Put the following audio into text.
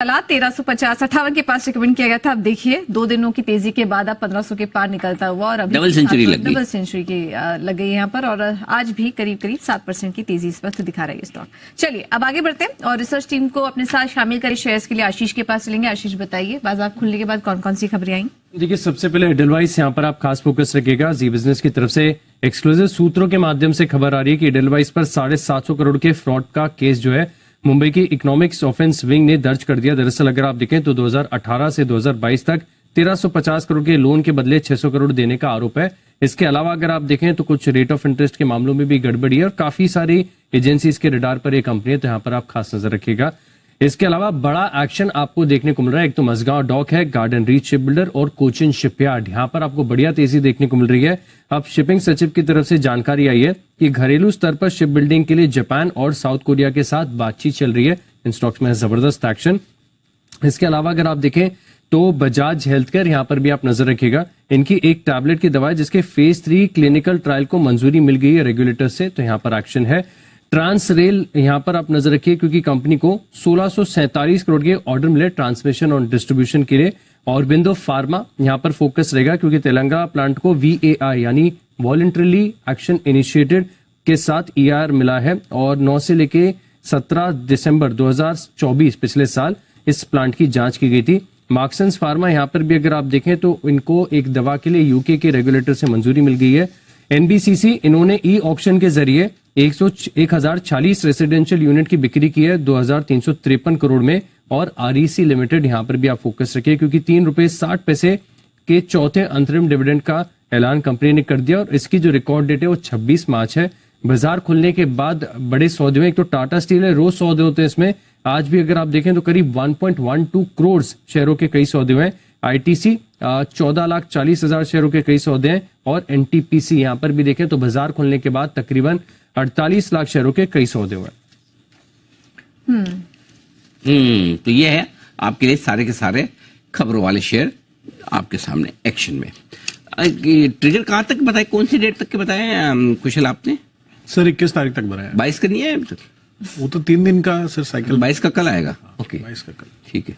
चला 1350 58 के पास रिकमेंड किया गया था। अब देखिए 2 दिनों की तेजी के बाद अब 1500 के पार निकलता हुआ और अभी डबल सेंचुरी लग गई। डबल सेंचुरी की लग गई यहाँ पर और आज भी करीब 7% की तेजी इस वक्त दिखा रहा है स्टॉक। चलिए अब आगे बढ़ते हैं और रिसर्च टीम को अपने साथ शामिल करें शेयर्स के लिए आशीष के पास चलेंगे। आशीष बताइए बाजार खुलने के बाद कौन कौन सी खबरें आई? देखिए सबसे पहले एडलवाइस यहाँ पर आप खास फोकस रखिएगा। जी बिजनेस की तरफ से एक्सक्लूसिव सूत्रों के माध्यम से खबर आ रही है कि एडलवाइस पर 750 करोड़ के फ्रॉड का केस जो है मुंबई की इकोनॉमिक्स ऑफेंस विंग ने दर्ज कर दिया। दरअसल अगर आप देखें तो 2018 से 2022 तक 1350 करोड़ के लोन के बदले 600 करोड़ देने का आरोप है। इसके अलावा अगर आप देखें तो कुछ रेट ऑफ इंटरेस्ट के मामलों में भी गड़बड़ी है और काफी सारी एजेंसीज के रडार पर ये कंपनी है, तो यहाँ पर आप खास नजर रखिएगा। इसके अलावा बड़ा एक्शन आपको देखने को मिल रहा है। एक तो मझगांव डॉक है, गार्डन रीच शिप बिल्डर और कोचिन शिपयार्ड, यहाँ पर आपको बढ़िया तेजी देखने को मिल रही है। अब शिपिंग सचिव की तरफ से जानकारी आई है कि घरेलू स्तर पर शिप बिल्डिंग के लिए जापान और साउथ कोरिया के साथ बातचीत चल रही है। इन स्टॉक्स में जबरदस्त एक्शन। इसके अलावा अगर आप देखें तो बजाज हेल्थ केयर, यहाँ पर भी आप नजर रखिएगा। इनकी एक टैबलेट की दवा है जिसके फेज 3 क्लिनिकल ट्रायल को मंजूरी मिल गई है रेगुलेटर से, तो यहाँ पर एक्शन है। ट्रांस रेल यहाँ पर आप नजर रखिए क्योंकि कंपनी को 1647 करोड़ के ऑर्डर मिले ट्रांसमिशन और डिस्ट्रीब्यूशन के लिए। और बिंदु फार्मा यहाँ पर फोकस रहेगा क्योंकि तेलंगाना प्लांट को VAI यानी वॉलंटरीली एक्शन इनिशिएटेड के साथ EIR मिला है और 9 से लेके 17 दिसंबर 2024 पिछले साल इस प्लांट की जांच की गई थी। मार्क्सन्स फार्मा यहाँ पर भी अगर आप देखें तो इनको एक दवा के लिए यूके के रेगुलेटर से मंजूरी मिल गई है। NBCC इन्होंने ई ऑक्शन के जरिए 1040 रेसिडेंशियल यूनिट की बिक्री की है 2353 करोड़ में। और REC लिमिटेड यहाँ पर भी आप फोकस रखिए क्योंकि ₹3.60 के चौथे अंतरिम डिविडेंड का ऐलान कंपनी ने कर दिया और इसकी जो रिकॉर्ड डेट है वो 26 मार्च है। बाजार खुलने के बाद बड़े सौदे में एक तो टाटा स्टील है, रोज सौदे होते हैं इसमें। आज भी अगर आप देखें तो करीब 1.12 करोड़ शेयरों के कई सौदे हुए हैं। ITC 14,40,000 शेयरों के कई सौदे हैं और NTPC यहाँ पर भी देखें तो बाजार खुलने के बाद तकरीबन 48 लाख शेयरों के कई सौदे हुए। तो ये है आपके लिए सारे के सारे खबरों वाले शेयर आपके सामने एक्शन में। ट्रिगर कहाँ तक बताए, कौन सी डेट तक के बताए कुशल आपने? सर 21 तारीख तक बनाया। 22 का नहीं है वो तो 3 दिन का सर साइकिल। 22 का कल आएगा। ओके 22 का कल। ठीक है।